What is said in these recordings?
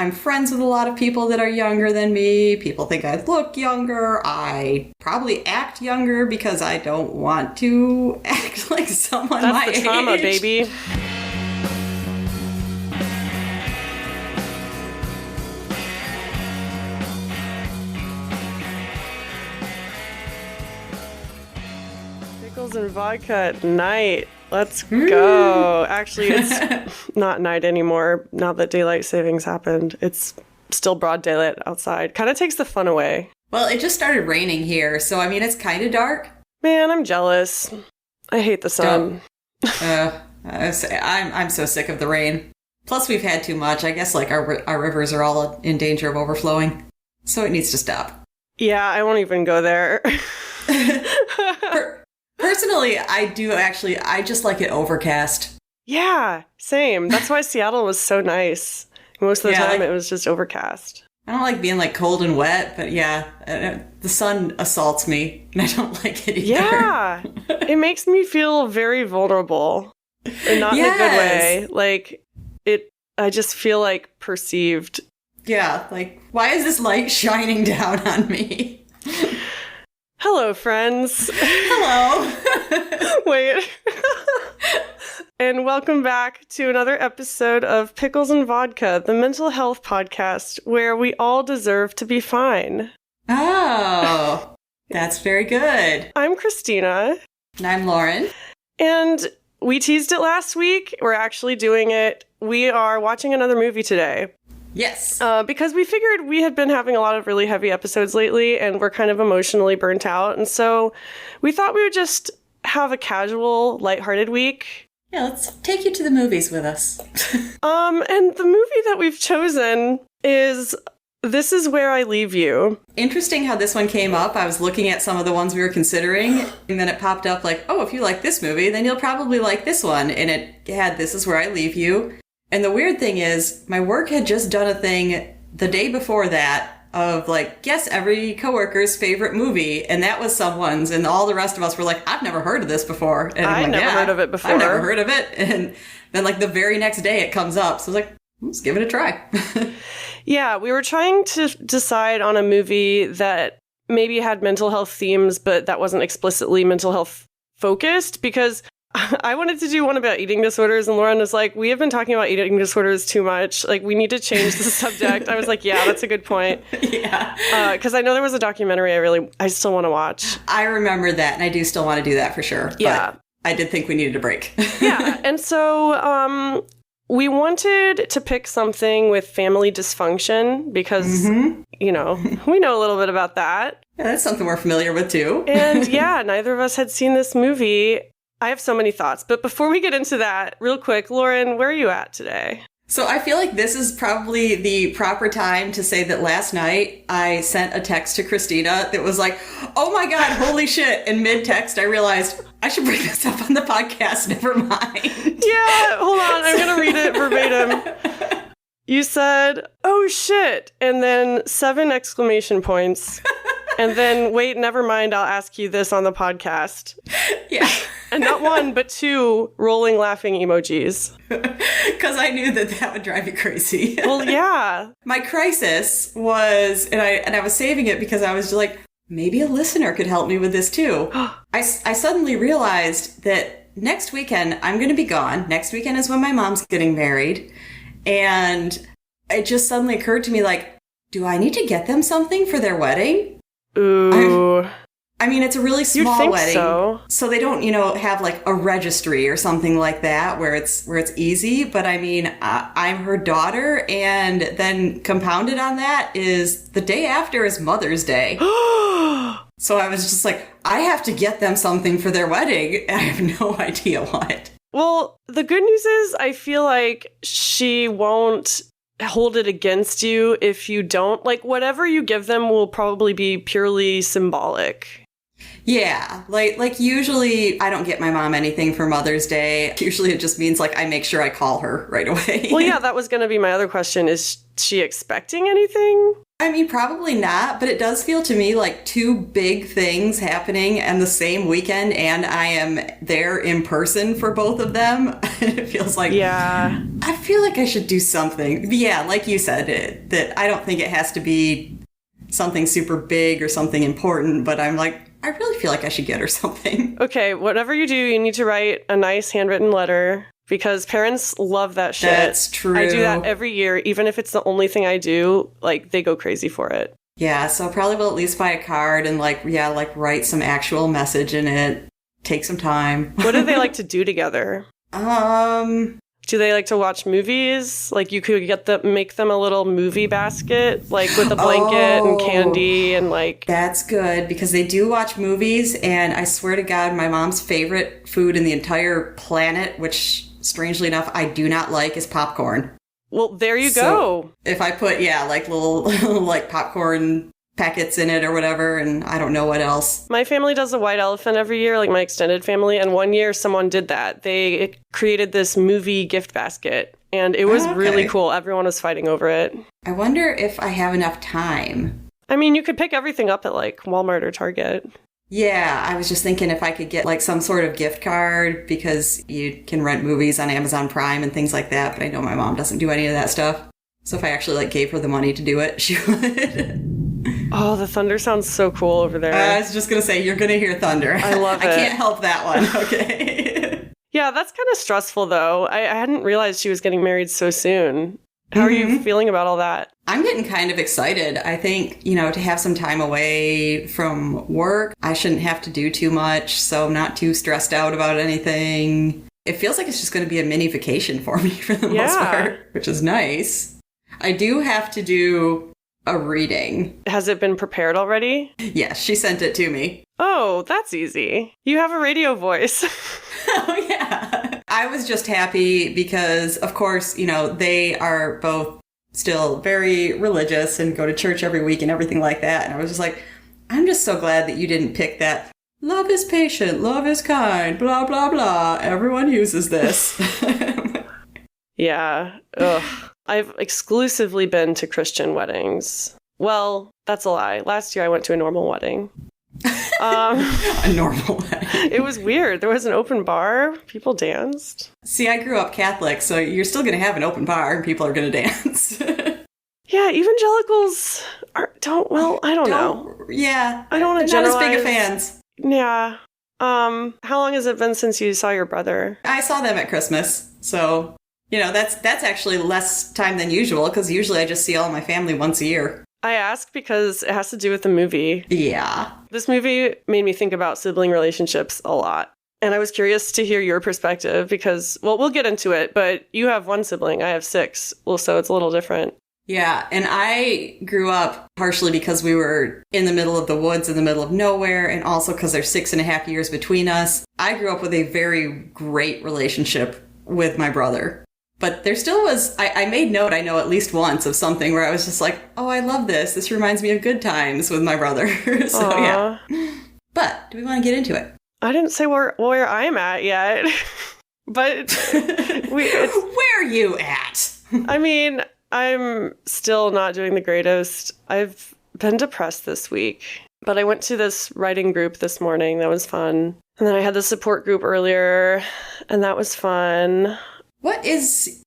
I'm friends with a lot of people that are younger than me. People think I look younger. I probably act younger because I don't want to act like someone my age. That's the trauma, baby. Pickles and vodka at night. Let's go. Actually, it's not night anymore now that daylight savings happened. It's still broad daylight outside. Kind of takes the fun away. Well, it just started raining here, so I mean, it's kind of dark. Man, I'm jealous. I hate the sun. I'm so sick of the rain. Plus, we've had too much. I guess like our rivers are all in danger of overflowing, so it needs to stop. Yeah, I won't even go there. Personally, I just like it overcast. Yeah, same. That's why Seattle was so nice. Most of the time it was just overcast. I don't like being like cold and wet, but yeah, the sun assaults me and I don't like it either. Yeah, it makes me feel very vulnerable and not in a good way. Like I just feel like perceived. Yeah, like why is this light shining down on me? Hello, friends. Hello. Wait. And welcome back to another episode of Pickles and Vodka, the mental health podcast where we all deserve to be fine. Oh, that's very good. I'm Christina. And I'm Lauren. And we teased it last week. We're actually doing it. We are watching another movie today. Yes. Because we figured we had been having a lot of really heavy episodes lately and we're kind of emotionally burnt out. And so we thought we would just have a casual, lighthearted week. Yeah, let's take you to the movies with us. And the movie that we've chosen is This Is Where I Leave You. Interesting how this one came up. I was looking at some of the ones we were considering, and then it popped up like, oh, if you like this movie, then you'll probably like this one. And it had This Is Where I Leave You. And the weird thing is, my work had just done a thing the day before that of like, guess every coworker's favorite movie. And that was someone's. And all the rest of us were like, I've never heard of this before. And I've never heard of it before. I've never heard of it. And then like the very next day it comes up. So I was like, let's give it a try. Yeah, we were trying to decide on a movie that maybe had mental health themes, but that wasn't explicitly mental health focused, because I wanted to do one about eating disorders, and Lauren was like, we have been talking about eating disorders too much. Like, we need to change the subject. I was like, yeah, that's a good point. Yeah. Because I know there was a documentary I still want to watch. I remember that, and I do still want to do that for sure. Yeah. But I did think we needed a break. Yeah. And so we wanted to pick something with family dysfunction because, you know, we know a little bit about that. Yeah, that's something we're familiar with, too. And yeah, neither of us had seen this movie. I have so many thoughts, but before we get into that, real quick, Lauren, where are you at today? So I feel like this is probably the proper time to say that last night I sent a text to Christina that was like, oh my God, holy shit. And mid-text, I realized I should bring this up on the podcast. Never mind. Yeah, hold on. I'm going to read it verbatim. You said, oh shit, and then 7 exclamation points. And then, wait, never mind, I'll ask you this on the podcast. Yeah. And not 1, but 2 rolling laughing emojis. Because I knew that would drive you crazy. Well, yeah. My crisis was, and I was saving it because I was just like, maybe a listener could help me with this too. I suddenly realized that next weekend I'm going to be gone. Next weekend is when my mom's getting married. And it just suddenly occurred to me, like, do I need to get them something for their wedding? Ooh. I mean, it's a really small You'd think wedding. So they don't, have like a registry or something like that where it's easy. But I mean, I'm her daughter, and then compounded on that is the day after is Mother's Day. So I was just like, I have to get them something for their wedding. I have no idea what. Well, the good news is I feel like she won't hold it against you if you don't. Like, whatever you give them will probably be purely symbolic. Yeah, like usually I don't get my mom anything for Mother's Day. Usually it just means like I make sure I call her right away. Well, yeah, that was going to be my other question. Is she expecting anything? I mean, probably not, but it does feel to me like two big things happening on the same weekend, and I am there in person for both of them. It feels like, yeah, I feel like I should do something. But yeah, like you said, that I don't think it has to be something super big or something important, but I'm like, I really feel like I should get her something. Okay, whatever you do, you need to write a nice handwritten letter because parents love that shit. That's true. I do that every year, even if it's the only thing I do, like they go crazy for it. Yeah, so probably will at least buy a card and like write some actual message in it. Take some time. What do they like to do together? Do they like to watch movies? Like you could make them a little movie basket, like with a blanket and candy and like... That's good because they do watch movies, and I swear to God, my mom's favorite food in the entire planet, which strangely enough, I do not like, is popcorn. Well, there you go. If I put, like little like popcorn packets in it or whatever, and I don't know what else. My family does a white elephant every year, like my extended family, and one year someone did that. They created this movie gift basket, and it was really cool. Everyone was fighting over it. I wonder if I have enough time. I mean, you could pick everything up at like Walmart or Target. Yeah, I was just thinking if I could get like some sort of gift card because you can rent movies on Amazon Prime and things like that, but I know my mom doesn't do any of that stuff. So if I actually like gave her the money to do it, she would. Oh, the thunder sounds so cool over there. I was just going to say, you're going to hear thunder. I love it. I can't help that one. Okay. Yeah, that's kind of stressful, though. I hadn't realized she was getting married so soon. How are you feeling about all that? I'm getting kind of excited. I think, to have some time away from work, I shouldn't have to do too much, so I'm not too stressed out about anything. It feels like it's just going to be a mini vacation for me for the most part, which is nice. I do have to do a reading. Has it been prepared already? Yes, she sent it to me. Oh, that's easy. You have a radio voice. Oh, yeah. I was just happy because, of course, they are both still very religious and go to church every week and everything like that. And I was just like, I'm just so glad that you didn't pick that. Love is patient, love is kind, blah, blah, blah. Everyone uses this. Yeah. Ugh. I've exclusively been to Christian weddings. Well, that's a lie. Last year I went to a normal wedding. A normal wedding. It was weird. There was an open bar. People danced. See, I grew up Catholic, so you're still going to have an open bar and people are going to dance. Yeah, evangelicals I don't know. Yeah. I don't want to generalize. Not as big of fans. Yeah. How long has it been since you saw your brother? I saw them at Christmas, so... that's actually less time than usual, because usually I just see all my family once a year. I ask because it has to do with the movie. Yeah. This movie made me think about sibling relationships a lot. And I was curious to hear your perspective because, well, we'll get into it, but you have one sibling, I have 6. Well, so it's a little different. Yeah, and I grew up partially because we were in the middle of the woods, in the middle of nowhere, and also because there's 6.5 years between us. I grew up with a very great relationship with my brother. But there still was, I made note, I know at least once, of something where I was just like, oh, I love this. This reminds me of good times with my brother. So, Aww. Yeah. But do we want to get into it? I didn't say where I'm at yet. But where are you at? I mean, I'm still not doing the greatest. I've been depressed this week. But I went to this writing group this morning. That was fun. And then I had the support group earlier. And that was fun. What is,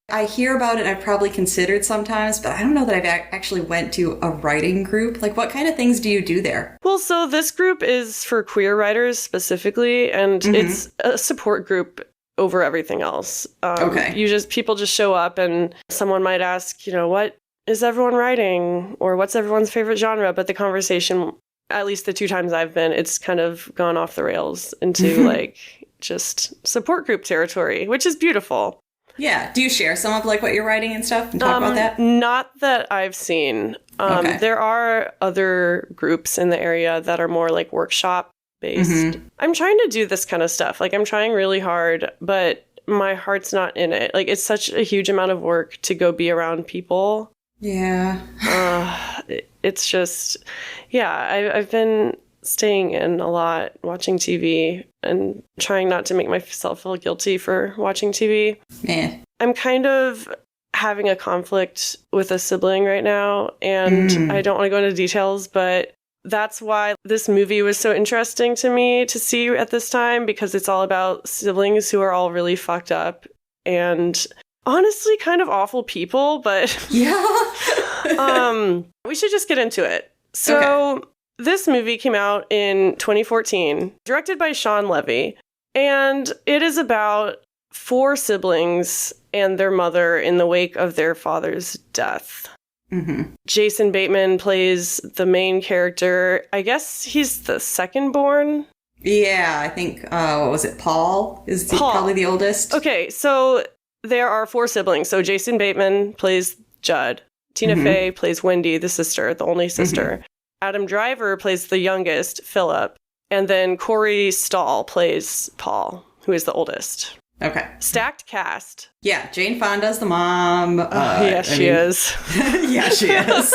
I hear about it, I've probably considered sometimes, but I don't know that I've actually went to a writing group. What kind of things do you do there? Well, so this group is for queer writers specifically, and it's a support group over everything else. Okay. People just show up and someone might ask, what is everyone writing? Or what's everyone's favorite genre? But the conversation, at least the 2 times I've been, it's kind of gone off the rails into just support group territory, which is beautiful. Yeah. Do you share some of what you're writing and stuff and talk about that? Not that I've seen. Okay. There are other groups in the area that are more workshop based. I'm trying to do this kind of stuff. I'm trying really hard, but my heart's not in it. It's such a huge amount of work to go be around people. Yeah. It's just, yeah, I've been staying in a lot, watching TV, and trying not to make myself feel guilty for watching TV. Yeah. I'm kind of having a conflict with a sibling right now, and I don't want to go into details, but that's why this movie was so interesting to me to see at this time, because it's all about siblings who are all really fucked up and honestly kind of awful people, but yeah. We should just get into it. So This movie came out in 2014, directed by Sean Levy, and it is about 4 siblings and their mother in the wake of their father's death. Mm-hmm. Jason Bateman plays the main character. I guess he's the second born. Yeah, I think, what was it, Paul? Probably the oldest? Okay, so there are 4 siblings. So Jason Bateman plays Judd. Tina Fey plays Wendy, the sister, the only sister. Adam Driver plays the youngest, Philip. And then Corey Stahl plays Paul, who is the oldest. Okay. Stacked cast. Yeah, Jane Fonda's the mom. She is. Yeah, she is.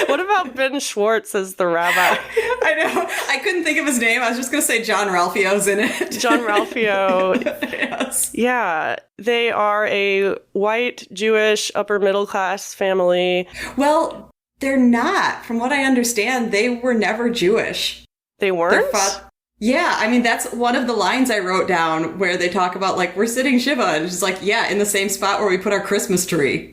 What about Ben Schwartz as the rabbi? I know. I couldn't think of his name. I was just going to say John Ralphio's in it. John Ralphio. Yes. Yeah. They are a white, Jewish, upper middle class family. Well, they're not. From what I understand, they were never Jewish. They weren't? Yeah, I mean, that's one of the lines I wrote down where they talk about, like, we're sitting Shiva, and it's like, yeah, in the same spot where we put our Christmas tree.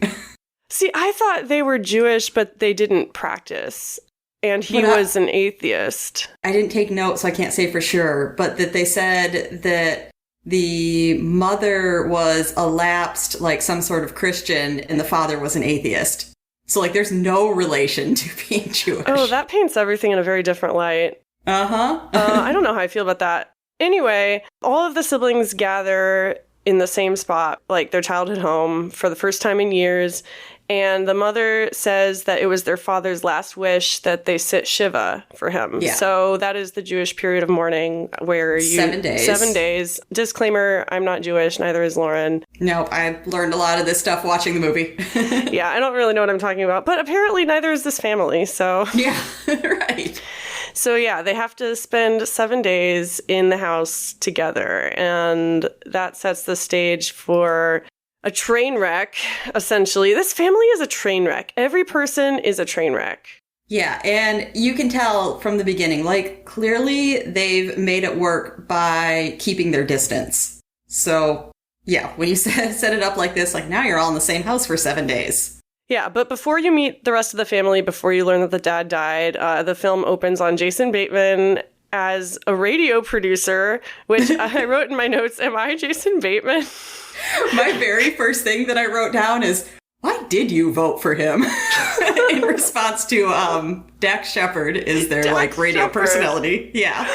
See, I thought they were Jewish, but they didn't practice. And he was an atheist. I didn't take notes, so I can't say for sure, but that they said that the mother was a lapsed, like, some sort of Christian, and the father was an atheist. So, like, there's no relation to being Jewish. Oh, that paints everything in a very different light. I don't know how I feel about that. Anyway, all of the siblings gather in the same spot, like their childhood home, for the first time in years. And the mother says that it was their father's last wish that they sit Shiva for him. Yeah. So that is the Jewish period of mourning where 7 days. 7 days. Disclaimer, I'm not Jewish, neither is Lauren. No, I learned a lot of this stuff watching the movie. Yeah, I don't really know what I'm talking about. But apparently neither is this family, so... Yeah, right. So yeah, they have to spend 7 days in the house together, and that sets the stage for a train wreck, essentially. This family is a train wreck. Every person is a train wreck. Yeah, and you can tell from the beginning, like, clearly they've made it work by keeping their distance. So, yeah, when you set it up like this, like, now you're all in the same house for 7 days. Yeah, but before you meet the rest of the family, before you learn that the dad died, the film opens on Jason Bateman as a radio producer, which I wrote in my notes, am I Jason Bateman? My very first thing that I wrote down is, why did you vote for him? In response to Dax Shepard is their radio personality. Yeah.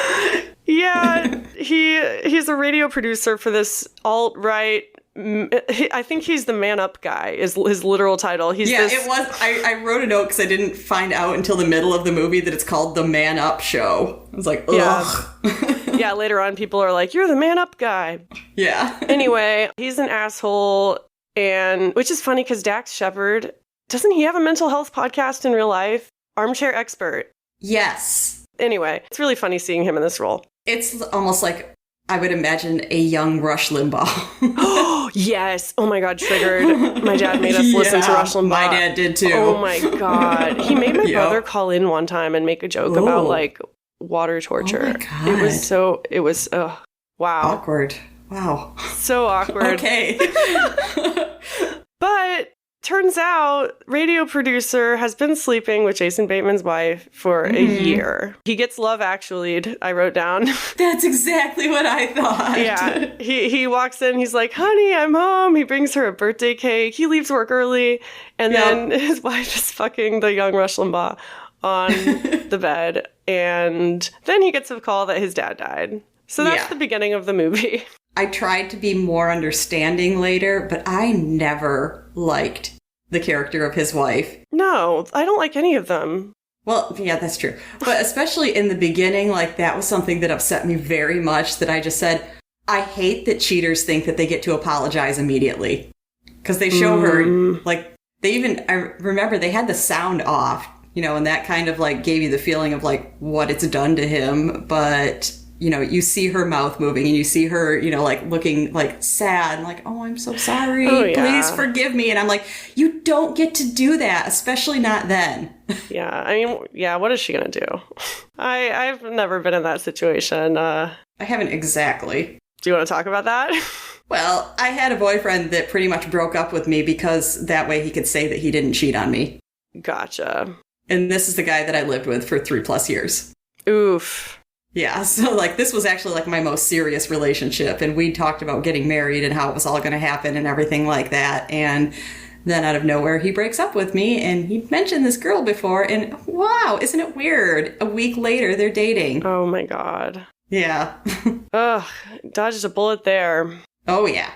Yeah, he's a radio producer for this alt-right. I think he's the Man Up guy is his literal title. It was. I wrote a note because I didn't find out until the middle of the movie that it's called The Man Up Show. I was like, ugh. Yeah, later on people are like, you're the Man Up guy. Yeah. Anyway, he's an asshole, and which is funny because Dax Shepard, doesn't he have a mental health podcast in real life? Armchair Expert. Yes. Anyway, it's really funny seeing him in this role. It's almost like, I would imagine, a young Rush Limbaugh. Oh, yes. Oh, my God, triggered. My dad made us listen to Rush Limbaugh. My dad did, too. Oh, my God. He made my brother call in one time and make a joke about, like, water torture. Oh, my God. It was, wow. Awkward. Wow. So awkward. Okay. But turns out radio producer has been sleeping with Jason Bateman's wife for a year. He gets Love Actually'd, I wrote down. That's exactly what I thought. Yeah. He walks in, he's like, honey, I'm home. He brings her a birthday cake. He leaves work early. And then his wife is fucking the young Rush Limbaugh on the bed. And then he gets a call that his dad died. So that's the beginning of the movie. I tried to be more understanding later, but I never liked the character of his wife. No, I don't like any of them. Well, yeah, that's true. But especially in the beginning, like, that was something that upset me very much, that I just said, I hate that cheaters think that they get to apologize immediately. Because they show her, like, I remember they had the sound off and that kind of like gave you the feeling of like what it's done to him. But, you see her mouth moving and you see her, like looking like sad and like, oh, I'm so sorry. Oh, yeah. Please forgive me. And I'm like, you don't get to do that, especially not then. Yeah. I mean, yeah, what is she going to do? I've never been in that situation. I haven't exactly. Do you want to talk about that? Well, I had a boyfriend that pretty much broke up with me because that way he could say that he didn't cheat on me. Gotcha. And this is the guy that I lived with for 3+ years. Oof. Yeah, so like this was actually like my most serious relationship, and we talked about getting married and how it was all going to happen and everything like that. And then out of nowhere, he breaks up with me, and he mentioned this girl before, and wow, isn't it weird? A week later, they're dating. Oh my God. Yeah. Ugh, dodged a bullet there. Oh yeah.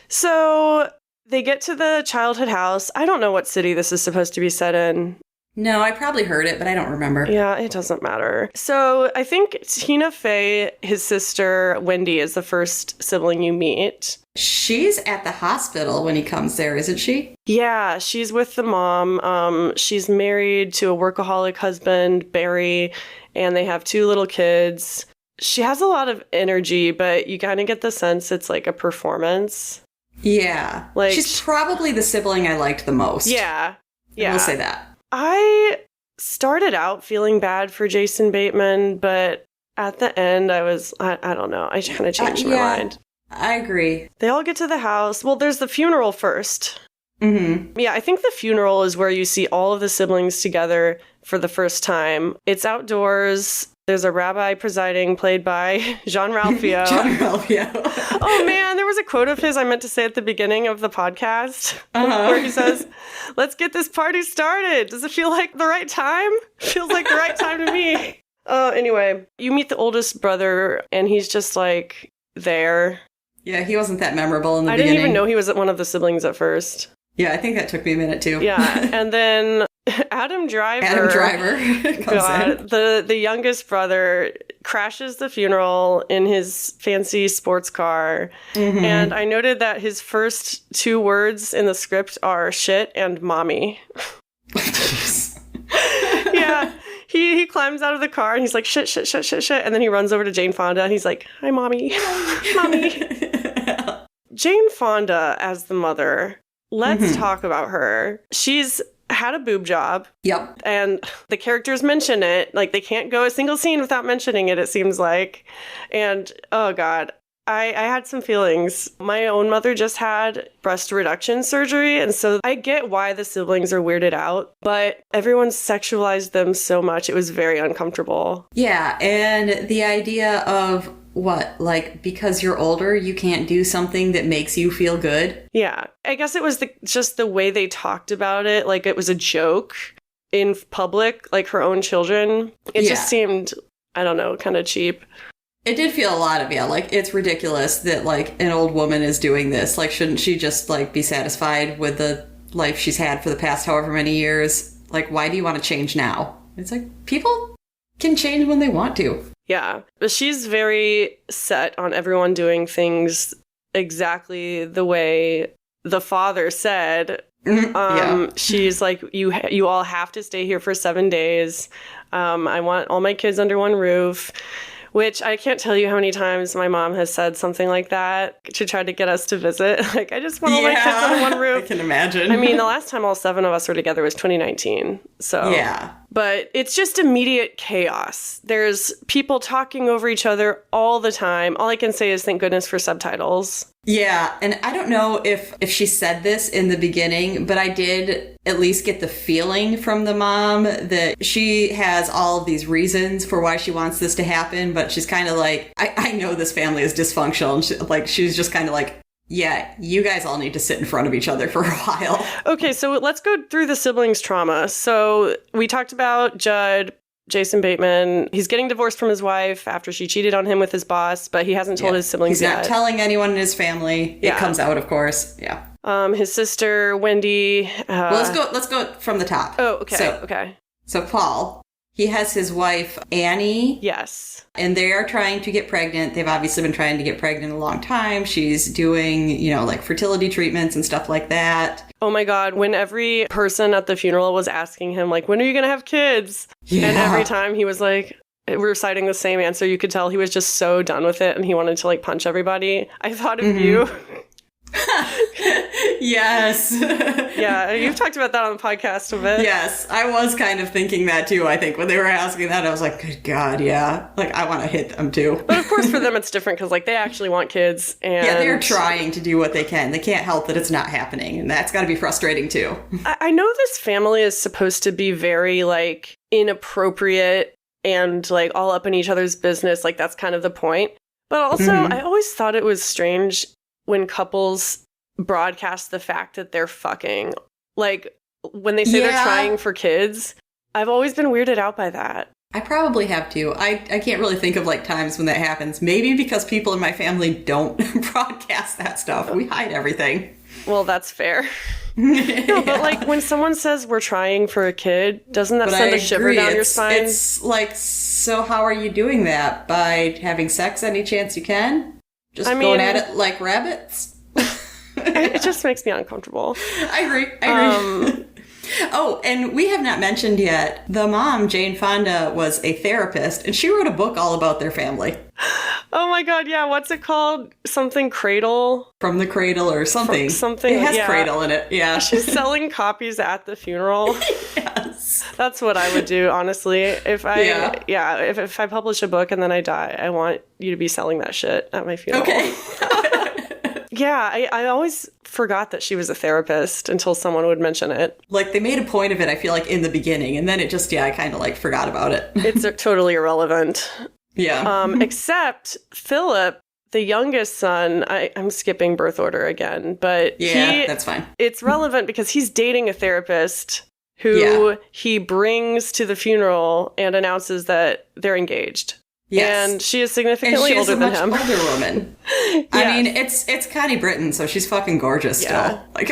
So they get to the childhood house. I don't know what city this is supposed to be set in. No, I probably heard it, but I don't remember. Yeah, it doesn't matter. So I think Tina Fey, his sister, Wendy, is the first sibling you meet. She's at the hospital when he comes there, isn't she? Yeah, she's with the mom. She's married to a workaholic husband, Barry, and they have 2 little kids. She has a lot of energy, but you kind of get the sense it's like a performance. Yeah. Like, she's probably the sibling I liked the most. Yeah. Yeah. I will say that. I started out feeling bad for Jason Bateman, but at the end, I don't know. I kind of changed my mind. I agree. They all get to the house. Well, there's the funeral first. Mm-hmm. Yeah, I think the funeral is where you see all of the siblings together for the first time. It's outdoors. There's a rabbi presiding, played by Jean-Ralphio. Jean-Ralphio. Oh, man, there was a quote of his I meant to say at the beginning of the podcast where he says, "Let's get this party started. Does it feel like the right time? Feels like the right time to me." Anyway, you meet the oldest brother, and he's just, like, there. Yeah, he wasn't that memorable in the beginning. I didn't even know he was one of the siblings at first. Yeah, I think that took me a minute, too. Yeah, and then Adam Driver comes in. The youngest brother crashes the funeral in his fancy sports car. Mm-hmm. And I noted that his first 2 words in the script are shit and mommy. Yeah. He climbs out of the car and he's like, shit, shit, shit, shit, shit. And then he runs over to Jane Fonda and he's like, hi, mommy. Mommy. Jane Fonda as the mother. Let's talk about her. She's had a boob job. Yep. And the characters mention it. Like, they can't go a single scene without mentioning it seems like. And, oh, God. I had some feelings. My own mother just had breast reduction surgery, and so I get why the siblings are weirded out, but everyone sexualized them so much. It was very uncomfortable. Yeah, and the idea of what, like, because you're older, you can't do something that makes you feel good? Yeah. I guess it was just the way they talked about it, like it was a joke in public, like her own children. It just seemed, I don't know, kind of cheap. It did feel a lot of, like, it's ridiculous that, like, an old woman is doing this. Like, shouldn't she just, like, be satisfied with the life she's had for the past however many years? Like, why do you want to change now? It's like, people can change when they want to. Yeah. But she's very set on everyone doing things exactly the way the father said. She's like, you all have to stay here for 7 days. I want all my kids under one roof. Which I can't tell you how many times my mom has said something like that to try to get us to visit. Like, I just want all my kids under one roof. I can imagine. I mean, the last time all 7 of us were together was 2019. So yeah. But it's just immediate chaos. There's people talking over each other all the time. All I can say is thank goodness for subtitles. Yeah, and I don't know if she said this in the beginning, but I did at least get the feeling from the mom that she has all of these reasons for why she wants this to happen, but she's kind of like, I know this family is dysfunctional, and she's just kind of like, yeah, you guys all need to sit in front of each other for a while. Okay, so let's go through the siblings' trauma. So we talked about Judd, Jason Bateman. He's getting divorced from his wife after she cheated on him with his boss, but he hasn't told his siblings yet. He's not telling anyone in his family. It comes out, of course. Yeah. His sister, Wendy. Well, let's go from the top. Oh, okay. Okay. So Paul, He has his wife, Annie. Yes. And they are trying to get pregnant. They've obviously been trying to get pregnant a long time. She's doing, like fertility treatments and stuff like that. Oh my God, when every person at the funeral was asking him, like, when are you going to have kids? Yeah. And every time he was like, we're citing the same answer. You could tell he was just so done with it and he wanted to like punch everybody. I thought of you. Yes. Yeah, you've talked about that on the podcast a bit. Yes, I was kind of thinking that too, I think. When they were asking that, I was like, good God, yeah. Like, I want to hit them too. But of course, for them, it's different because, like, they actually want kids. And yeah, they're trying to do what they can. They can't help that it's not happening. And that's got to be frustrating too. I know this family is supposed to be very, like, inappropriate and, like, all up in each other's business. Like, that's kind of the point. But also, I always thought it was strange when couples broadcast the fact that they're fucking. Like, when they say they're trying for kids, I've always been weirded out by that. I probably have too. I can't really think of, like, times when that happens. Maybe because people in my family don't broadcast that stuff. We hide everything. Well, that's fair. No, but, like, when someone says we're trying for a kid, doesn't that send a shiver down your spine? It's like, so how are you doing that? By having sex any chance you can? Just going at it like rabbits? It just makes me uncomfortable. I agree. Oh, and we have not mentioned yet, the mom, Jane Fonda, was a therapist, and she wrote a book all about their family. Oh my God, yeah. What's it called? Something Cradle? From the Cradle or something. Something. It has Cradle in it, yeah. She's selling copies at the funeral. Yes. That's what I would do, honestly. If I publish a book and then I die, I want you to be selling that shit at my funeral. Okay. Yeah, I always forgot that she was a therapist until someone would mention it. Like, they made a point of it, I feel like, in the beginning, and then it just, I kind of, like, forgot about it. It's totally irrelevant. Yeah. Except Philip, the youngest son, I'm skipping birth order again, but that's fine. It's relevant because he's dating a therapist who he brings to the funeral and announces that they're engaged. Yes. And she is significantly older than him. Older woman. Yes. I mean, it's Connie Britton, so she's fucking gorgeous still. Like,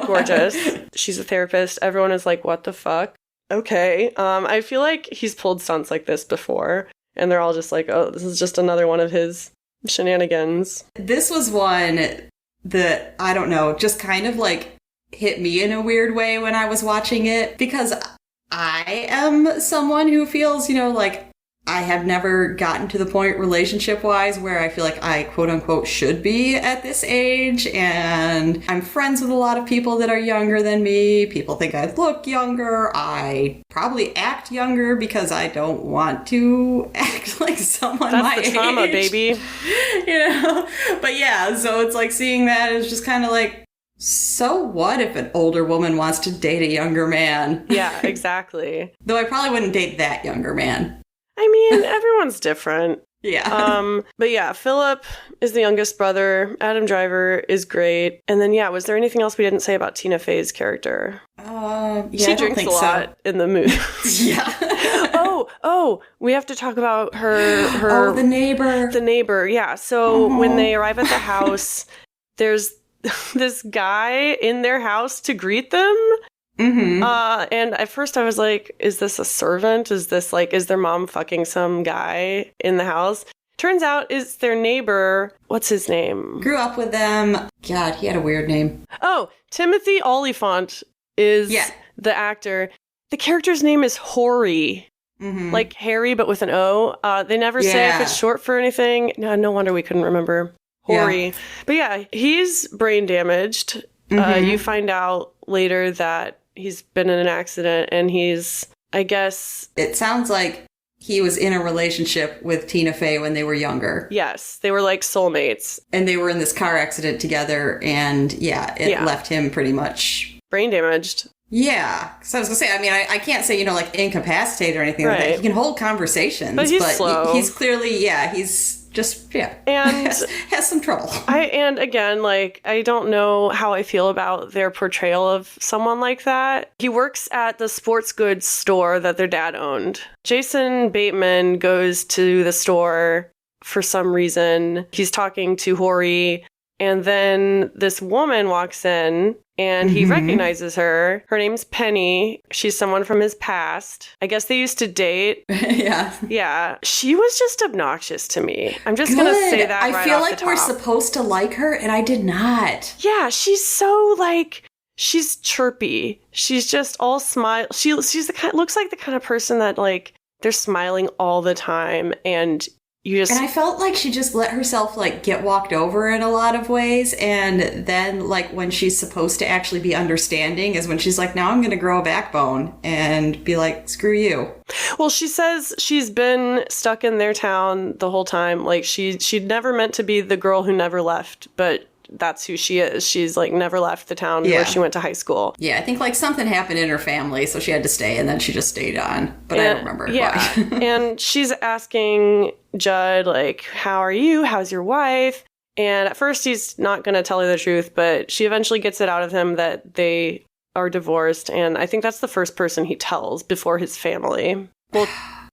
gorgeous. She's a therapist. Everyone is like, what the fuck? Okay. I feel like he's pulled stunts like this before, and they're all just like, oh, this is just another one of his shenanigans. This was one that, I don't know, just kind of like hit me in a weird way when I was watching it, because I am someone who feels, like, I have never gotten to the point relationship-wise where I feel like I, quote-unquote, should be at this age, and I'm friends with a lot of people that are younger than me. People think I look younger. I probably act younger because I don't want to act like someone my age. That's the trauma, baby. But yeah, so it's like seeing that is just kind of like, so what if an older woman wants to date a younger man? Yeah, exactly. Though I probably wouldn't date that younger man. I mean, everyone's different. Yeah. But yeah, Philip is the youngest brother. Adam Driver is great. And then, was there anything else we didn't say about Tina Fey's character? She drinks a lot in the movie. Yeah. Oh, we have to talk about her. The neighbor. The neighbor, yeah. So when they arrive at the house, there's this guy in their house to greet them. Mm-hmm. And at first I was like, is this a servant? Is this like, is their mom fucking some guy in the house? Turns out it's their neighbor. What's his name? Grew up with them. God, he had a weird name. Oh, Timothy Olyphant is the actor. The character's name is Horry. Mm-hmm. Like Harry, but with an O. They never say if it's short for anything. No wonder we couldn't remember. Horry. Yeah. But he's brain damaged. Mm-hmm. You find out later that he's been in an accident and he's, I guess... It sounds like he was in a relationship with Tina Fey when they were younger. Yes, they were like soulmates. And they were in this car accident together and it left him pretty much... brain damaged. Yeah. So I was going to say, I mean, I can't say, like incapacitated or anything like that. He can hold conversations. But he's slow. He's clearly, he's just, and has some trouble. And again, like, I don't know how I feel about their portrayal of someone like that. He works at the sports goods store that their dad owned. Jason Bateman goes to the store for some reason. He's talking to Horry, and then this woman walks in, and he recognizes her. Her name's Penny. She's someone from his past. I guess they used to date. Yeah. Yeah. She was just obnoxious to me. I'm just going to say that right off the top. I feel like we're supposed to like her, and I did not. Yeah, she's so, like, she's chirpy. She's just all smile. She's the kind, looks like the kind of person that, like, they're smiling all the time, and and I felt like she just let herself, like, get walked over in a lot of ways, and then, like, when she's supposed to actually be understanding is when she's like, now I'm going to grow a backbone and be like, screw you. Well, she says she's been stuck in their town the whole time. Like, she'd never meant to be the girl who never left, but that's who she is. She's, like, never left the town where she went to high school. Yeah, I think, like, something happened in her family, so she had to stay, and then she just stayed on. But I don't remember why. And she's asking Judd, like, how are you? How's your wife? And at first he's not going to tell her the truth, but she eventually gets it out of him that they are divorced. And I think that's the first person he tells before his family. Well,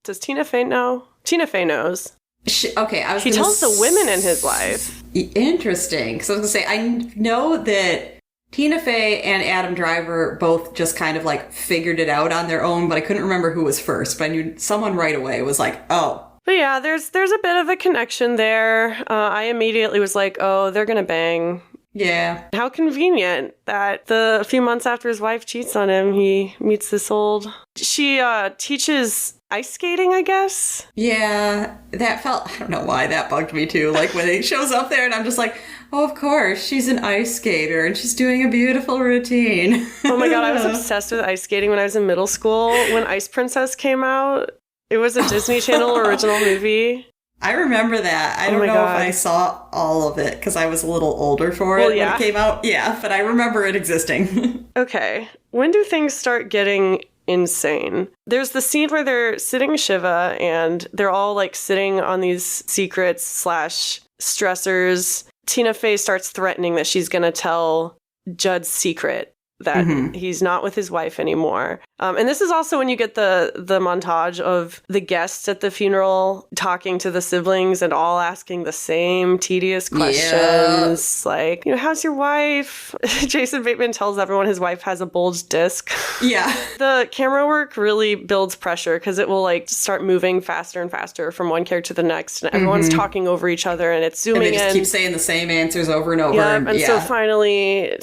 does Tina Fey know? Tina Fey knows. He tells the women in his life. Interesting. Because I was going to say, I know that Tina Fey and Adam Driver both just kind of, like, figured it out on their own, but I couldn't remember who was first. But I knew someone right away was like, oh. But yeah, there's a bit of a connection there. I immediately was like, oh, they're going to bang. Yeah. How convenient that a few months after his wife cheats on him, he meets this old... She teaches ice skating, I guess? Yeah, that felt... I don't know why that bugged me, too. Like, when he shows up there and I'm just like, oh, of course, she's an ice skater and she's doing a beautiful routine. Oh my god, I was obsessed with ice skating when I was in middle school. When Ice Princess came out, it was a Disney Channel original movie. I remember that. I don't know if I saw all of it because I was a little older for it when it came out. Yeah, but I remember it existing. Okay. When do things start getting insane? There's the scene where they're sitting Shiva and they're all like sitting on these secrets / stressors. Tina Fey starts threatening that she's going to tell Judd's secret, that he's not with his wife anymore. And this is also when you get the montage of the guests at the funeral talking to the siblings and all asking the same tedious questions. Yeah. Like, how's your wife? Jason Bateman tells everyone his wife has a bulged disc. Yeah. The camera work really builds pressure because it will like start moving faster and faster from one character to the next. And everyone's talking over each other and it's zooming in. And they just keep saying the same answers over and over. Yeah, and so finally,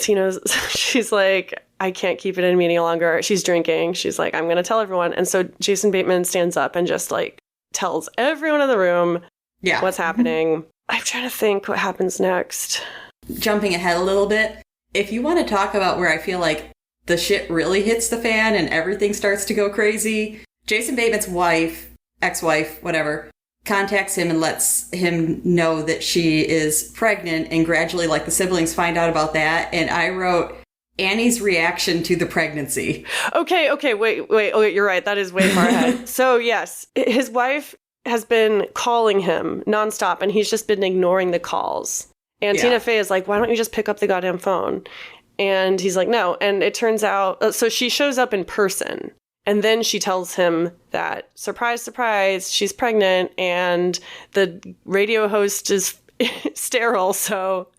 she's like, I can't keep it in me any longer. She's drinking. She's like, I'm going to tell everyone. And so Jason Bateman stands up and just like tells everyone in the room what's happening. I'm trying to think what happens next. Jumping ahead a little bit, if you want to talk about where I feel like the shit really hits the fan and everything starts to go crazy, Jason Bateman's wife, ex-wife, whatever, contacts him and lets him know that she is pregnant, and gradually, like, the siblings find out about that. And I wrote Annie's reaction to the pregnancy. Okay, wait. Oh, you're right. That is way far ahead. So, yes, his wife has been calling him nonstop, and he's just been ignoring the calls. And Tina Fey is like, why don't you just pick up the goddamn phone? And he's like, no. And it turns out, so she shows up in person. And then she tells him that, surprise, surprise, she's pregnant, and the radio host is sterile, so...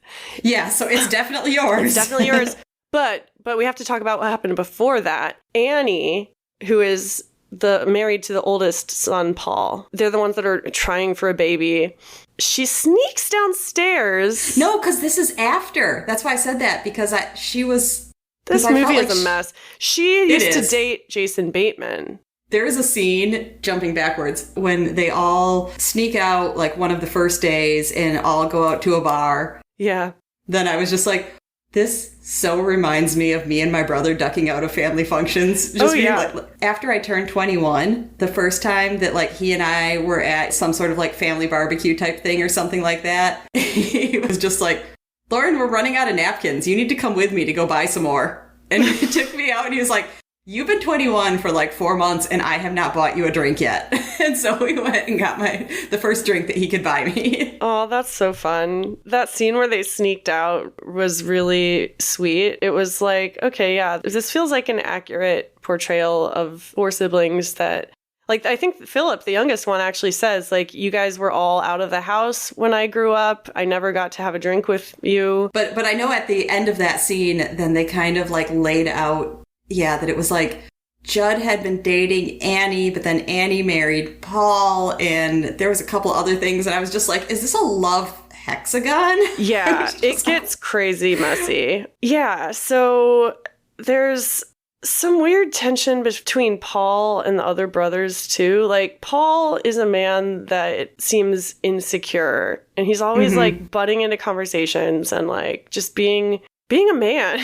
Yeah, so it's definitely yours. It's definitely yours. But we have to talk about what happened before that. Annie, who is married to the oldest son, Paul, they're the ones that are trying for a baby. She sneaks downstairs. No, because this is after. That's why I said that, because she was... This movie is a mess. She used to date Jason Bateman. There is a scene, jumping backwards, when they all sneak out, like, one of the first days and all go out to a bar. Yeah. Then I was just like, this so reminds me of me and my brother ducking out of family functions. Just like, after I turned 21, the first time that, like, he and I were at some sort of, like, family barbecue type thing or something like that, he was just like, Lauren, we're running out of napkins. You need to come with me to go buy some more. And he took me out and he was like, you've been 21 for like 4 months and I have not bought you a drink yet. And so we went and got the first drink that he could buy me. Oh, that's so fun. That scene where they sneaked out was really sweet. It was like, okay, yeah, this feels like an accurate portrayal of 4 siblings that Like, I think Philip, the youngest one, actually says, like, you guys were all out of the house when I grew up. I never got to have a drink with you. But I know at the end of that scene, then they kind of like laid out, that it was like Judd had been dating Annie, but then Annie married Paul, and there was a couple other things, and I was just like, is this a love hexagon? Yeah, it gets crazy messy. Yeah, so there's some weird tension between Paul and the other brothers, too. Like, Paul is a man that seems insecure, and he's always, like, butting into conversations and, like, just being a man.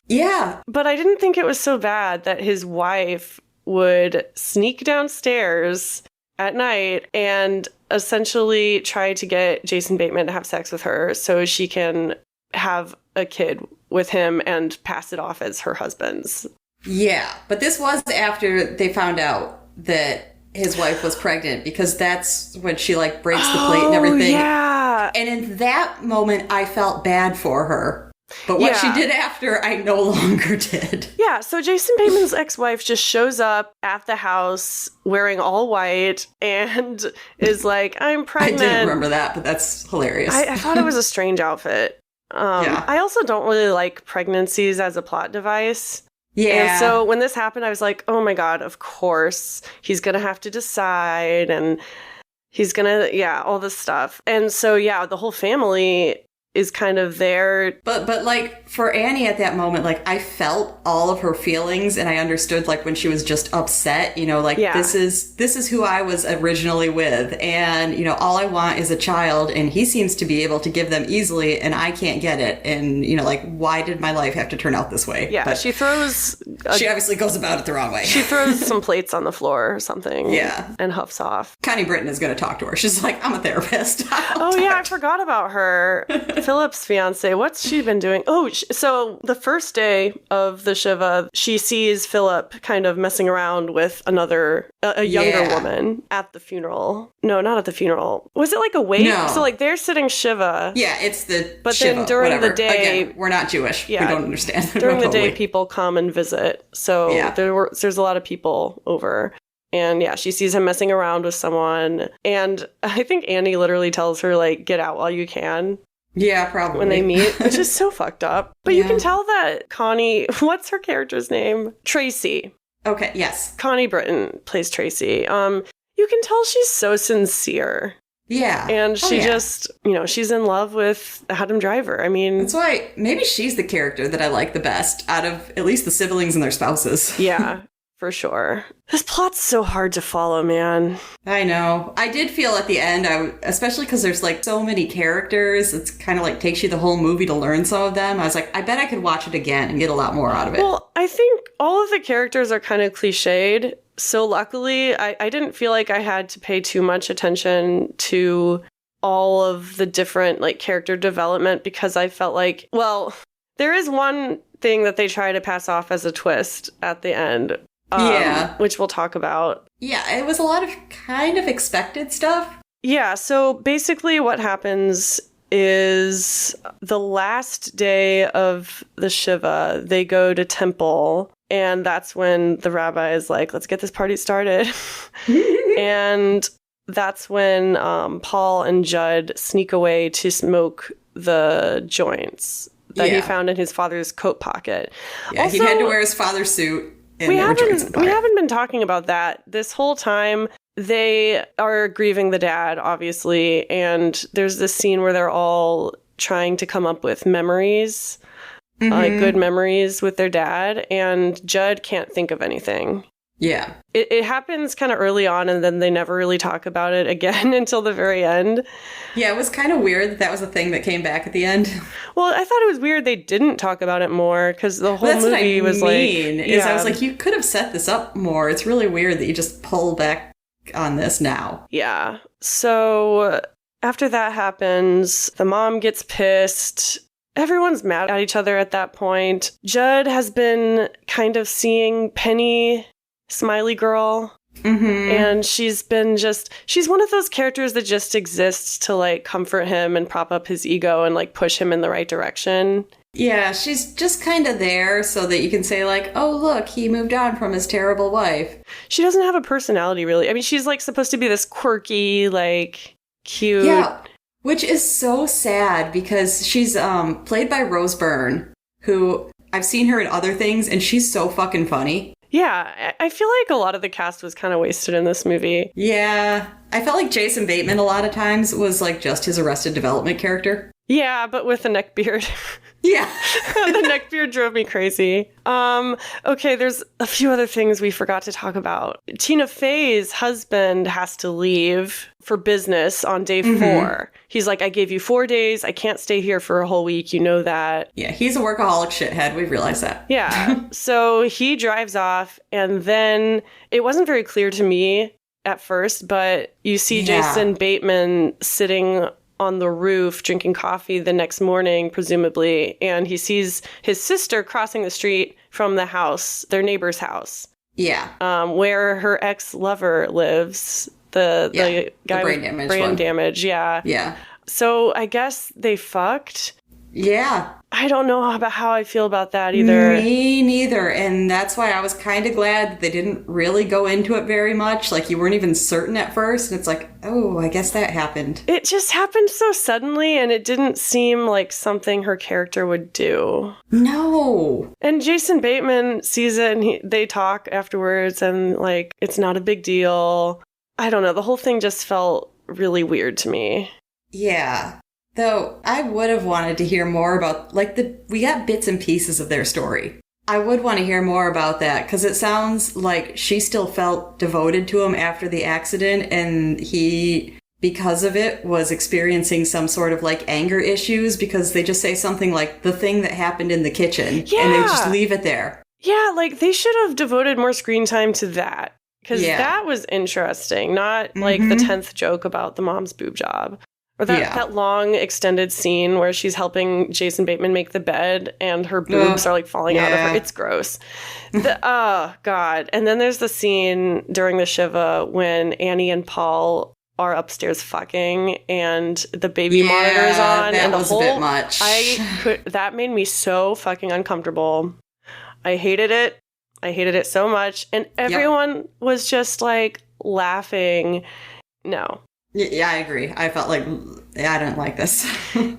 Yeah. But I didn't think it was so bad that his wife would sneak downstairs at night and essentially try to get Jason Bateman to have sex with her so she can have a kid with him and pass it off as her husband's. Yeah, but this was after they found out that his wife was pregnant, because that's when she, like, breaks the plate and everything. Yeah. And in that moment, I felt bad for her. But what she did after, I no longer did. Yeah, so Jason Bateman's ex-wife just shows up at the house wearing all white and is like, I'm pregnant. I didn't remember that, but that's hilarious. I thought it was a strange outfit. I also don't really like pregnancies as a plot device. Yeah. And so when this happened, I was like, oh my God, of course. He's going to have to decide, and he's going to, all this stuff. And so, the whole family is kind of there. But like, for Annie at that moment, like, I felt all of her feelings, and I understood, like, when she was just upset, like, this is who I was originally with, and, all I want is a child, and he seems to be able to give them easily, and I can't get it, and, like, why did my life have to turn out this way? Yeah, but she obviously goes about it the wrong way. She throws some plates on the floor or something. Yeah. And huffs off. Connie Britton is going to talk to her. She's like, I'm a therapist. I forgot about her. Philip's fiance. What's she been doing? Oh, so the first day of the Shiva, she sees Philip kind of messing around with a younger woman at the funeral. No, not at the funeral. Was it like a wake? No. So like they're sitting Shiva. Yeah, it's the But Shiva, then during whatever. the day... Again, we're not Jewish. We don't understand. During the day, people come and visit. So there's a lot of people over. And she sees him messing around with someone. And I think Annie literally tells her, like, get out while you can. Yeah, probably. When they meet, which is so fucked up. But you can tell that Connie, what's her character's name? Tracy. Okay, yes. Connie Britton plays Tracy. You can tell she's so sincere. Yeah. And she just, she's in love with Adam Driver. I mean... That's why maybe she's the character that I like the best out of at least the siblings and their spouses. Yeah. For sure. This plot's so hard to follow, man. I know. I did feel at the end, especially because there's like so many characters, it's kind of like takes you the whole movie to learn some of them. I was like, I bet I could watch it again and get a lot more out of it. Well, I think all of the characters are kind of cliched. So luckily, I didn't feel like I had to pay too much attention to all of the different like character development, because I felt like, well, there is one thing that they try to pass off as a twist at the end. Which we'll talk about. Yeah, it was a lot of kind of expected stuff. Yeah, so basically what happens is the last day of the Shiva, they go to temple, and that's when the rabbi is like, let's get this party started. And that's when Paul and Judd sneak away to smoke the joints that he found in his father's coat pocket. Yeah, also, he had to wear his father's suit. We haven't been talking about that. This whole time, they are grieving the dad, obviously, and there's this scene where they're all trying to come up with memories, like good memories with their dad, and Judd can't think of anything. Yeah. It happens kind of early on, and then they never really talk about it again until the very end. Yeah, it was kind of weird that was a thing that came back at the end. Well, I thought it was weird they didn't talk about it more, because the whole movie was like... I was like, you could have set this up more. It's really weird that you just pull back on this now. Yeah. So after that happens, the mom gets pissed. Everyone's mad at each other at that point. Judd has been kind of seeing Penny... Smiley girl. And she's one of those characters that just exists to like comfort him and prop up his ego and like push him in the right direction. Yeah, she's just kind of there so that you can say, like, oh, look, he moved on from his terrible wife. She doesn't have a personality, really. I mean, she's, like, supposed to be this quirky, like, cute... Yeah, which is so sad because she's played by Rose Byrne, who I've seen her in other things, and she's so fucking funny. Yeah, I feel like a lot of the cast was kind of wasted in this movie. Yeah, I felt like Jason Bateman a lot of times was, like, just his Arrested Development character. Yeah, but with a neck beard. Yeah. The neck beard drove me crazy. Okay, there's a few other things we forgot to talk about. Tina Fey's husband has to leave for business on day 4. He's like, I gave you 4 days. I can't stay here for a whole week. You know that. Yeah, he's a workaholic shithead. We've realized that. Yeah. So he drives off, and then it wasn't very clear to me at first, but you see Jason Bateman sitting on the roof drinking coffee the next morning, presumably, and he sees his sister crossing the street from the house, their neighbor's house. Yeah. Where her ex-lover lives, the guy with brain damage. Yeah. Yeah. So I guess they fucked. Yeah. I don't know about how I feel about that either. Me neither. And that's why I was kind of glad that they didn't really go into it very much. Like, you weren't even certain at first. And it's like, oh, I guess that happened. It just happened so suddenly, and it didn't seem like something her character would do. No. And Jason Bateman sees it, and they talk afterwards, and, like, it's not a big deal. I don't know. The whole thing just felt really weird to me. Yeah. Though I would have wanted to hear more about, like, we got bits and pieces of their story. I would want to hear more about that, because it sounds like she still felt devoted to him after the accident, and he, because of it, was experiencing some sort of, like, anger issues, because they just say something like, the thing that happened in the kitchen, and they just leave it there. Yeah, like, they should have devoted more screen time to that, because that was interesting, not, like, the 10th joke about the mom's boob job. Or that long extended scene where she's helping Jason Bateman make the bed and her boobs are like falling out of her. It's gross. Oh, God. And then there's the scene during the Shiva when Annie and Paul are upstairs fucking and the baby monitor is on. That and the was whole, a bit much. That made me so fucking uncomfortable. I hated it. I hated it so much. And everyone was just like laughing. No. Yeah, I agree. I felt like, I didn't like this.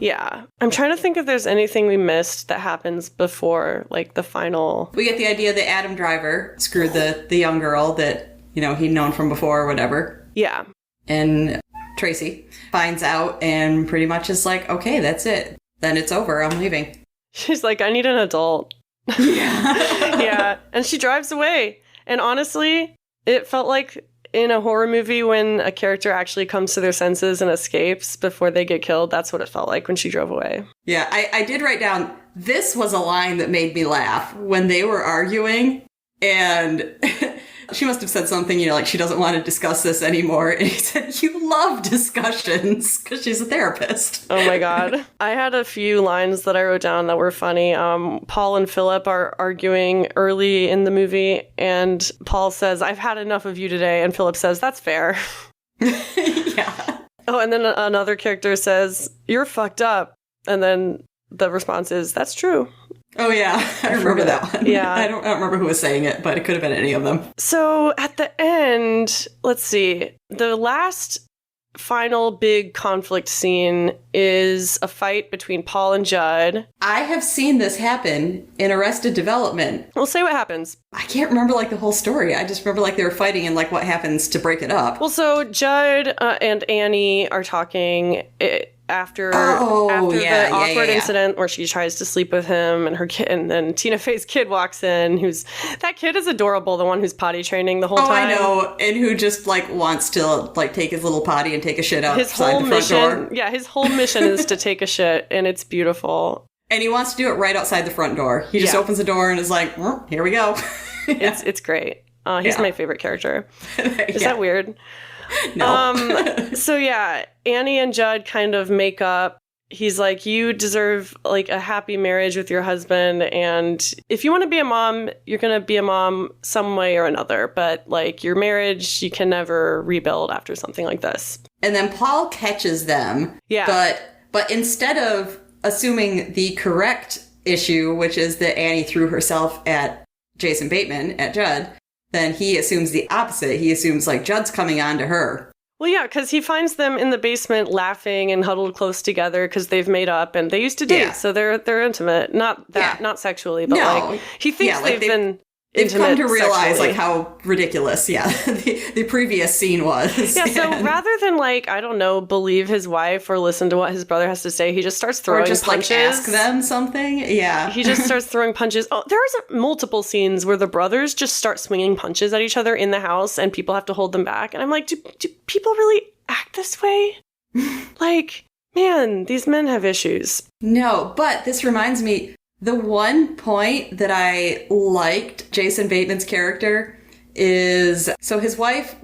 Yeah. I'm trying to think if there's anything we missed that happens before, like, the final... We get the idea that Adam Driver screwed the young girl that, you know, he'd known from before or whatever. Yeah. And Tracy finds out and pretty much is like, okay, that's it. Then it's over. I'm leaving. She's like, I need an adult. Yeah. Yeah. And she drives away. And honestly, it felt like... in a horror movie, when a character actually comes to their senses and escapes before they get killed, that's what it felt like when she drove away. Yeah, I did write down, this was a line that made me laugh when they were arguing, and she must have said something, you know, like she doesn't want to discuss this anymore. And he said, you love discussions, because she's a therapist. Oh my God. I had a few lines that I wrote down that were funny. Paul and Philip are arguing early in the movie, and Paul says, I've had enough of you today. And Philip says, that's fair. Yeah. Oh, and then another character says, you're fucked up. And then the response is, that's true. Oh, yeah. I remember that one. Yeah. I don't remember who was saying it, but it could have been any of them. So at the end, let's see. The last final big conflict scene is a fight between Paul and Judd. I have seen this happen in Arrested Development. We'll say what happens. I can't remember, like, the whole story. I just remember, like, they were fighting and, like, what happens to break it up. Well, so Judd and Annie are talking... After the awkward incident where she tries to sleep with him and her kid, and then Tina Fey's kid walks in, that kid is adorable, the one who's potty training the whole time. I know, and who just, like, wants to, like, take his little potty and take a shit outside the front door. Yeah, his whole mission is to take a shit, and it's beautiful. And he wants to do it right outside the front door. He just opens the door and is like, well, here we go. It's great. He's my favorite character. Is that weird? No. So yeah, Annie and Judd kind of make up. He's like, you deserve like a happy marriage with your husband, and if you want to be a mom, you're gonna be a mom some way or another, but like your marriage, you can never rebuild after something like this. And then Paul catches them. Yeah. But instead of assuming the correct issue, which is that Annie threw herself at Jason Bateman, at Judd, then he assumes the opposite. He assumes, like, Judd's coming on to her. Well, yeah, because he finds them in the basement laughing and huddled close together because they've made up and they used to date, so they're intimate. Not sexually, but like he thinks they've been intimate. They've come to realize sexually. like how ridiculous, the previous scene was. Yeah, so rather than like, I don't know, believe his wife or listen to what his brother has to say, he just starts throwing punches. Like ask them something. Yeah. He just starts throwing punches. Oh, there's multiple scenes where the brothers just start swinging punches at each other in the house and people have to hold them back. And I'm like, do people really act this way? Like, man, these men have issues. No, but this reminds me, the one point that I liked Jason Bateman's character is, so his wife,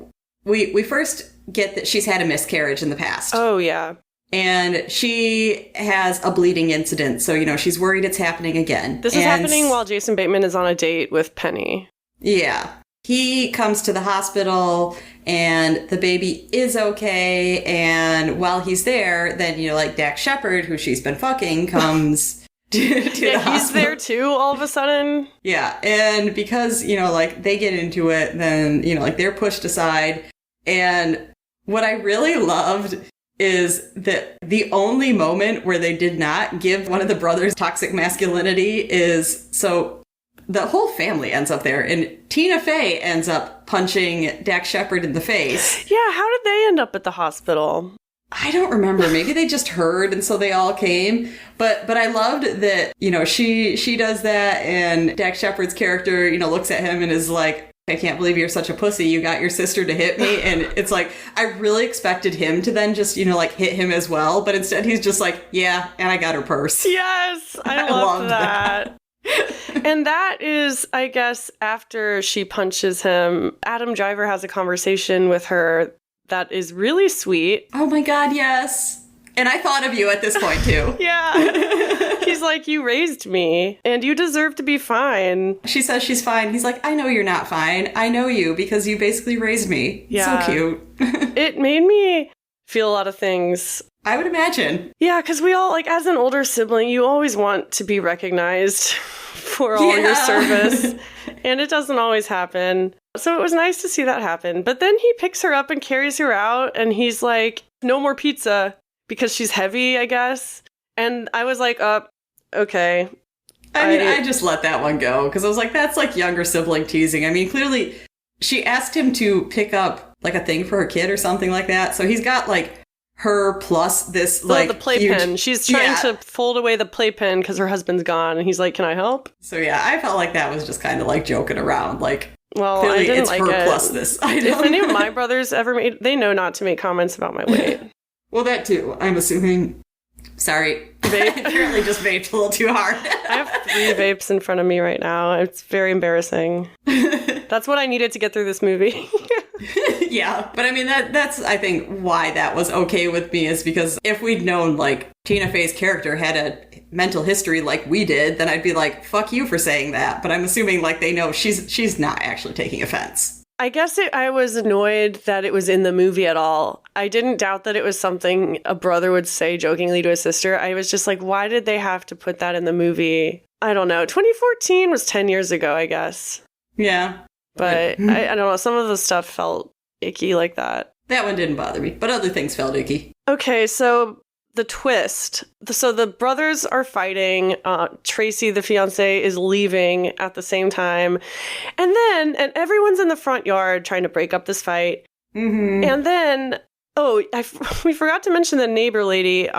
we first get that she's had a miscarriage in the past. Oh, yeah. And she has a bleeding incident, so, she's worried it's happening again. This is happening while Jason Bateman is on a date with Penny. Yeah. He comes to the hospital, and the baby is okay, and while he's there, then, like, Dax Shepard, who she's been fucking, comes... to the hospital. He's there too all of a sudden. Yeah, and because, like, they get into it, then, like, they're pushed aside. And what I really loved is that the only moment where they did not give one of the brothers toxic masculinity is, so the whole family ends up there, and Tina Fey ends up punching Dax Shepard in the face. Yeah, how did they end up at the hospital? I don't remember. Maybe they just heard, and so they all came. But I loved that, she does that, and Dax Shepard's character, looks at him and is like, I can't believe you're such a pussy. You got your sister to hit me. And it's like, I really expected him to then just, like, hit him as well. But instead he's just like, yeah, and I got her purse. Yes, I love that. And that is, I guess, after she punches him, Adam Driver has a conversation with her that is really sweet. Oh my God, yes. And I thought of you at this point, too. Yeah. He's like, you raised me, and you deserve to be fine. She says she's fine. He's like, I know you're not fine. I know you, because you basically raised me. Yeah. So cute. It made me feel a lot of things. I would imagine. Yeah, because we all, like, as an older sibling, you always want to be recognized for all your service. And it doesn't always happen. So it was nice to see that happen. But then he picks her up and carries her out, and he's like, no more pizza, because she's heavy, I guess. And I was like, okay. I just let that one go, because I was like, that's like younger sibling teasing. I mean, clearly, she asked him to pick up like a thing for her kid or something like that. So he's got like her plus this like the playpen. She's trying to fold away the playpen because her husband's gone, and he's like, can I help? So yeah, I felt like that was just kind of like joking around, like, well, clearly I didn't it's like her it. plus this item. If any of my brothers ever made, they know not to make comments about my weight. Well, that too, I'm assuming. Sorry. Vape. Apparently just vaped a little too hard. I have 3 vapes in front of me right now. It's very embarrassing. That's what I needed to get through this movie. Yeah. But I mean, that's, I think, why that was okay with me, is because if we'd known, like, Tina Fey's character had a mental history like we did, then I'd be like, fuck you for saying that. But I'm assuming, like, they know she's not actually taking offense. I guess I was annoyed that it was in the movie at all. I didn't doubt that it was something a brother would say jokingly to his sister. I was just like, why did they have to put that in the movie? I don't know. 2014 was 10 years ago, I guess. Yeah. But I don't know. Some of the stuff felt icky like that. That one didn't bother me, but other things felt icky. Okay, so the twist. So the brothers are fighting. Tracy, the fiance, is leaving at the same time. And everyone's in the front yard trying to break up this fight. Mm-hmm. And then, we forgot to mention the neighbor lady.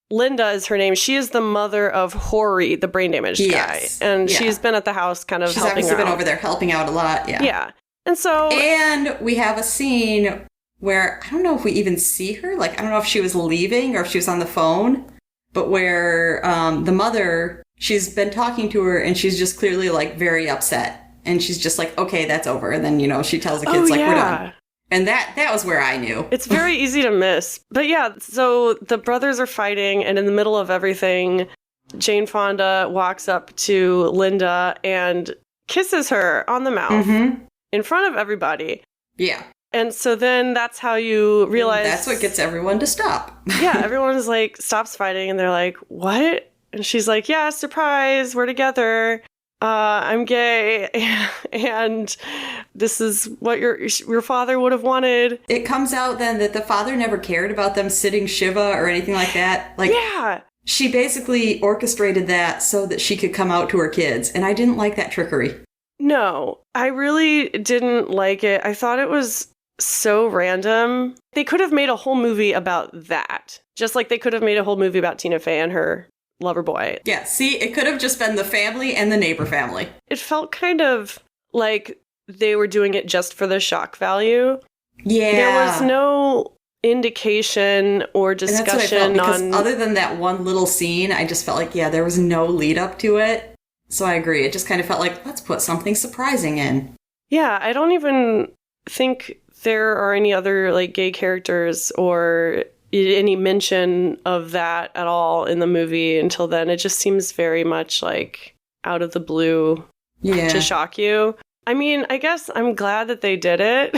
Linda is her name. She is the mother of Horry, the brain damaged guy. And she's been at the house kind of helping She's out. been over there helping out a lot, yeah. Yeah. And we have a scene where, I don't know if we even see her. Like, I don't know if she was leaving or if she was on the phone. But where the mother, she's been talking to her and she's just clearly, like, very upset. And she's just like, okay, that's over. And then, she tells the kids, we're done. And that was where I knew. It's very easy to miss. But yeah, so the brothers are fighting, and in the middle of everything, Jane Fonda walks up to Linda and kisses her on the mouth in front of everybody. Yeah. And so then that's how you realize... That's what gets everyone to stop. Yeah, everyone is like, stops fighting, and they're like, what? And she's like, yeah, surprise, we're together. I'm gay, and this is what your father would have wanted. It comes out then that the father never cared about them sitting Shiva or anything like that. Like, yeah. She basically orchestrated that so that she could come out to her kids, and I didn't like that trickery. No, I really didn't like it. I thought it was so random. They could have made a whole movie about that, just like they could have made a whole movie about Tina Fey and her lover boy. Yeah, see, it could have just been the family and the neighbor family. It felt kind of like they were doing it just for the shock value. Yeah. There was no indication or discussion and that's what I felt, because on... other than that one little scene, I just felt like, yeah, there was no lead up to it. So I agree. It just kind of felt like, let's put something surprising in. Yeah, I don't even think there are any other like gay characters or any mention of that at all in the movie until then. It just seems very much like out of the blue to shock you. I mean, I guess I'm glad that they did it.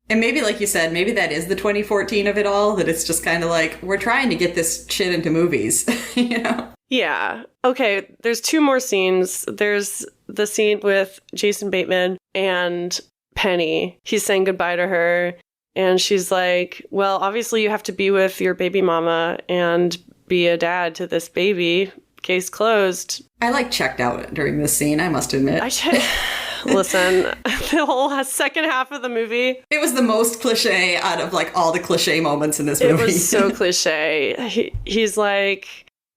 And maybe, like you said, maybe that is the 2014 of it all, that it's just kind of like, we're trying to get this shit into movies, you know? Yeah. Okay, there's two more scenes. There's the scene with Jason Bateman and Penny. He's saying goodbye to her, and she's like, well, obviously you have to be with your baby mama and be a dad to this baby. Case closed. I checked out during this scene, I must admit. Listen, the whole second half of the movie. It was the most cliche out of all the cliche moments in this movie. It was so cliche. He's like,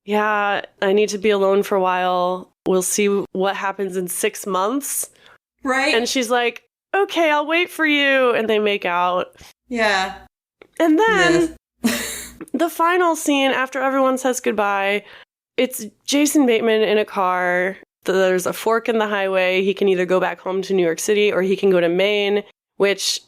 yeah, I need to be alone for a while. We'll see what happens in 6 months. Right. And she's like, okay, I'll wait for you. And they make out. Yeah. And then the final scene after everyone says goodbye, it's Jason Bateman in a car. There's a fork in the highway. He can either go back home to New York City or he can go to Maine, which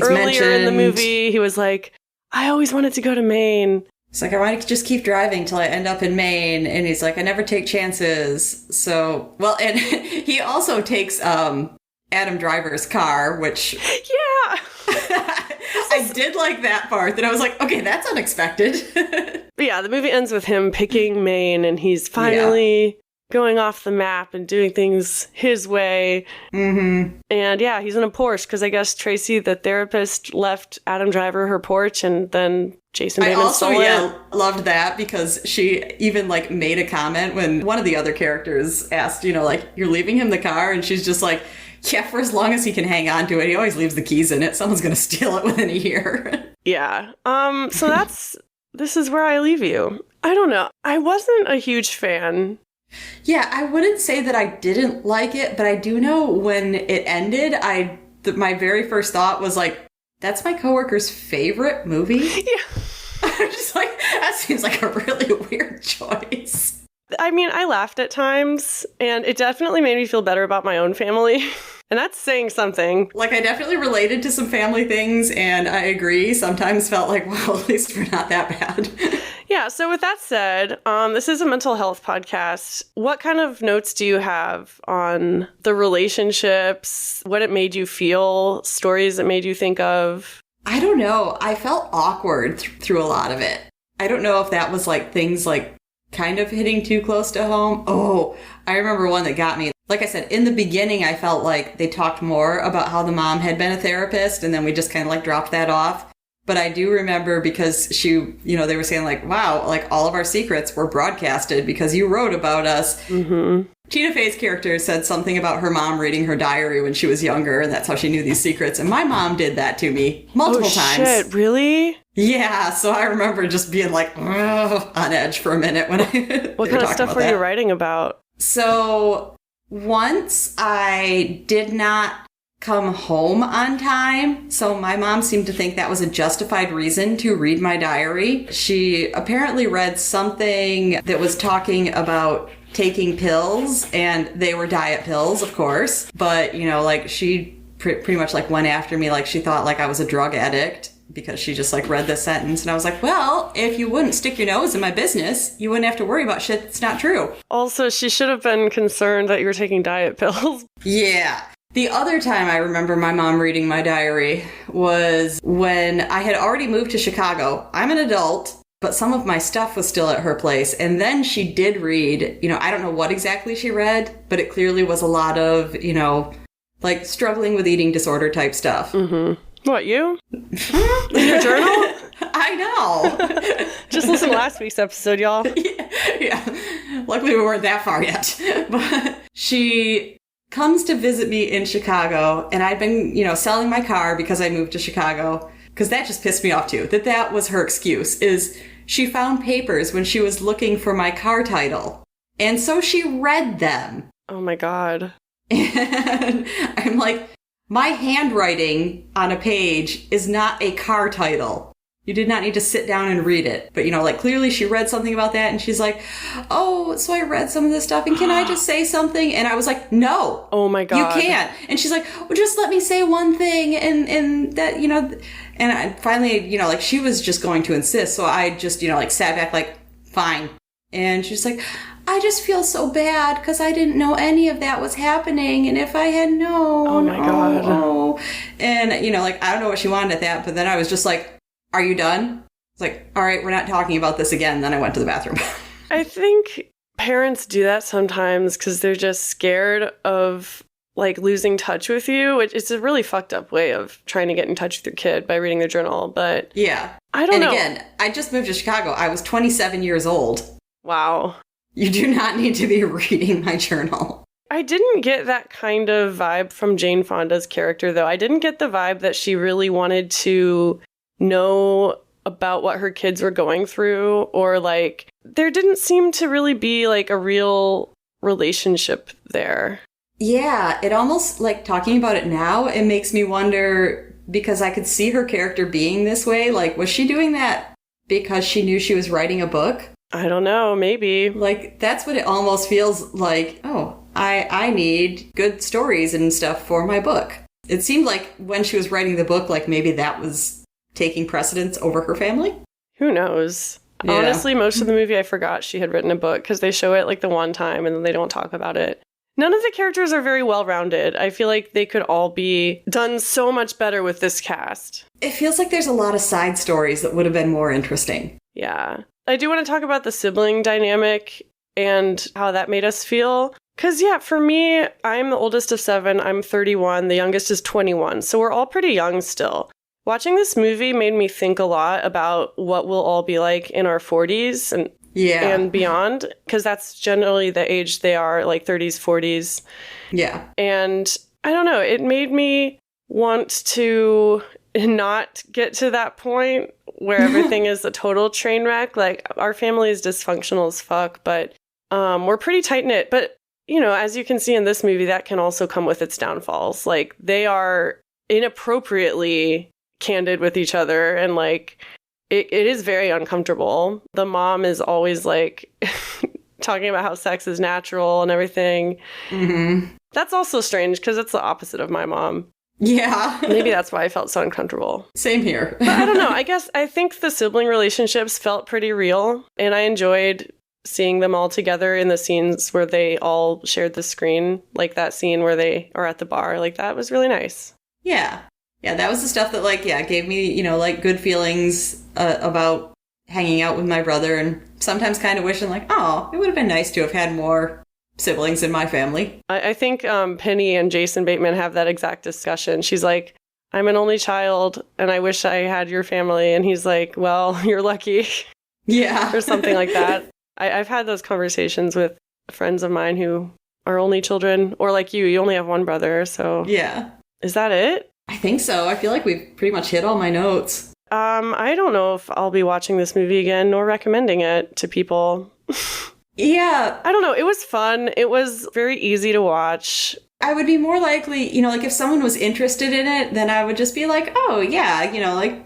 earlier in the movie, he was like, I always wanted to go to Maine. He's like, I want to just keep driving till I end up in Maine. And he's like, I never take chances. So, well, and he also takes Adam Driver's car, which... Yeah! I did like that part. That I was like, okay, that's unexpected. But yeah, the movie ends with him picking Maine, and he's finally... going off the map and doing things his way. Mm-hmm. And yeah, he's in a Porsche because I guess Tracy, the therapist, left Adam Driver her Porsche, and then Jason Bateman stole it. I also loved that because she even made a comment when one of the other characters asked, you're leaving him the car, and she's just like, yeah, for as long as he can hang on to it. He always leaves the keys in it. Someone's going to steal it within a year. Yeah. So this is where I leave you. I don't know. I wasn't a huge fan. Yeah, I wouldn't say that I didn't like it, but I do know when it ended, my very first thought was that's my coworker's favorite movie. Yeah. I'm just like, that seems like a really weird choice. I mean, I laughed at times, and it definitely made me feel better about my own family. And that's saying something. I definitely related to some family things, and I agree. Sometimes felt like, well, at least we're not that bad. Yeah, so with that said, this is a mental health podcast. What kind of notes do you have on the relationships, what it made you feel, stories it made you think of? I don't know. I felt awkward through a lot of it. I don't know if that was things kind of hitting too close to home. Oh, I remember one that got me. Like I said, in the beginning, I felt like they talked more about how the mom had been a therapist, and then we just kind of dropped that off. But I do remember because she, they were saying wow, all of our secrets were broadcasted because you wrote about us. Mm-hmm. Tina Fey's character said something about her mom reading her diary when she was younger, and that's how she knew these secrets. And my mom did that to me multiple times. Shit, really? Yeah, so I remember just being on edge for a minute when What kind of stuff were you writing about? So once I did not come home on time. So my mom seemed to think that was a justified reason to read my diary. She apparently read something that was talking about taking pills, and they were diet pills, of course. But, she pretty much went after me she thought I was a drug addict because she just read this sentence. And I was like, well, if you wouldn't stick your nose in my business, you wouldn't have to worry about shit that's not true. Also, she should have been concerned that you were taking diet pills. Yeah. The other time I remember my mom reading my diary was when I had already moved to Chicago. I'm an adult. but some of my stuff was still at her place. And then she did read, I don't know what exactly she read, but it clearly was a lot of, like struggling with eating disorder type stuff. Mm-hmm. What, you? In your journal? I know. Just listen to last week's episode, y'all. Yeah. Luckily, we weren't that far yet. But she comes to visit me in Chicago, and I'd been, selling my car because I moved to Chicago, because that just pissed me off too, that was her excuse, is she found papers when she was looking for my car title. And so she read them. Oh my God. And I'm like, my handwriting on a page is not a car title. You did not need to sit down and read it. But, clearly she read something about that and she's like, oh, so I read some of this stuff and can I just say something? And I was like, no. Oh my God. You can't. And she's like, well, just let me say one thing and that, and I finally, she was just going to insist. So I just, sat back like, fine. And she's like, I just feel so bad because I didn't know any of that was happening. And if I had known. Oh my God. Oh. And, I don't know what she wanted at that. But then I was just like, are you done? It's like, all right, we're not talking about this again. Then I went to the bathroom. I think parents do that sometimes because they're just scared of losing touch with you. It's a really fucked up way of trying to get in touch with your kid by reading their journal. But yeah, I don't know. And again, I just moved to Chicago. I was 27 years old. Wow. You do not need to be reading my journal. I didn't get that kind of vibe from Jane Fonda's character, though. I didn't get the vibe that she really wanted to know about what her kids were going through, or there didn't seem to really be a real relationship there. Yeah, it almost talking about it now, it makes me wonder, because I could see her character being this way. Was she doing that because she knew she was writing a book? I don't know, maybe. That's what it almost feels like. Oh, I need good stories and stuff for my book. It seemed like when she was writing the book, maybe that was taking precedence over her family? Who knows? Yeah. Honestly, most of the movie I forgot she had written a book because they show it the one time and then they don't talk about it. None of the characters are very well-rounded. I feel like they could all be done so much better with this cast. It feels like there's a lot of side stories that would have been more interesting. Yeah. I do want to talk about the sibling dynamic and how that made us feel. Because, yeah, for me, I'm the oldest of 7. I'm 31. The youngest is 21. So we're all pretty young still. Watching this movie made me think a lot about what we'll all be like in our 40s and beyond, because that's generally the age they are, 30s, 40s. Yeah. And I don't know, it made me want to not get to that point where everything is a total train wreck. Our family is dysfunctional as fuck, but we're pretty tight-knit. But, as you can see in this movie, that can also come with its downfalls. They are inappropriately candid with each other, and it is very uncomfortable. The mom is always talking about how sex is natural and everything. Mm-hmm. That's also strange because it's the opposite of my mom. Yeah. Maybe that's why I felt so uncomfortable. Same here. But I don't know. I think the sibling relationships felt pretty real, and I enjoyed seeing them all together in the scenes where they all shared the screen, that scene where they are at the bar. That was really nice. Yeah. Yeah, that was the stuff that, gave me, good feelings about hanging out with my brother, and sometimes kind of wishing, oh, it would have been nice to have had more siblings in my family. I think Penny and Jason Bateman have that exact discussion. She's like, I'm an only child, and I wish I had your family. And he's like, well, you're lucky. Yeah. Or something like that. I've had those conversations with friends of mine who are only children, or you only have one brother, so... Yeah. Is that it? I think so. I feel like we've pretty much hit all my notes. I don't know if I'll be watching this movie again, nor recommending it to people. Yeah. I don't know. It was fun. It was very easy to watch. I would be more likely, if someone was interested in it, then I would just be like, oh, yeah,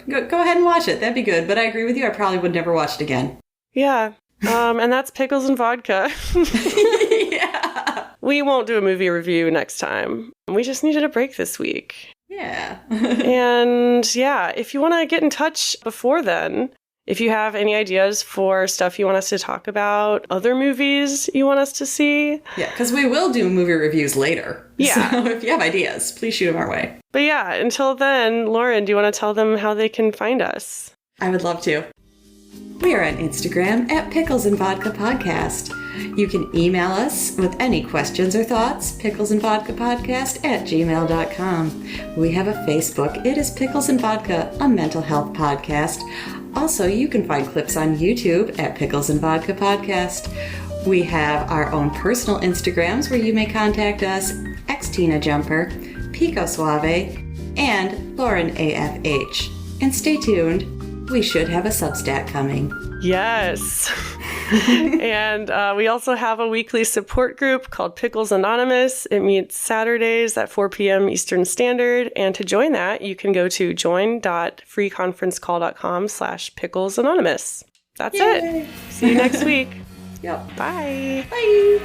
go ahead and watch it. That'd be good. But I agree with you. I probably would never watch it again. Yeah. And that's Pickles and Vodka. Yeah. We won't do a movie review next time. We just needed a break this week. Yeah. And yeah, if you want to get in touch before then, if you have any ideas for stuff you want us to talk about, other movies you want us to see. Yeah, because we will do movie reviews later. Yeah. So if you have ideas, please shoot them our way. But yeah, until then, Lauren, do you want to tell them how they can find us? I would love to. We are on Instagram at Pickles and Vodka Podcast. You can email us with any questions or thoughts, picklesandvodkapodcast@gmail.com. We have a Facebook. It is Pickles and Vodka, a mental health podcast. Also, you can find clips on YouTube at Pickles and Vodka Podcast. We have our own personal Instagrams where you may contact us, Xtina Jumper, Pico Suave, and Lauren AFH. And stay tuned. We should have a Substack coming. Yes. And we also have a weekly support group called Pickles Anonymous. It meets Saturdays at 4 p.m. Eastern Standard. And to join that, you can go to join.freeconferencecall.com/picklesanonymous. That's Yay. it. See you next week. Yep. Bye. Bye.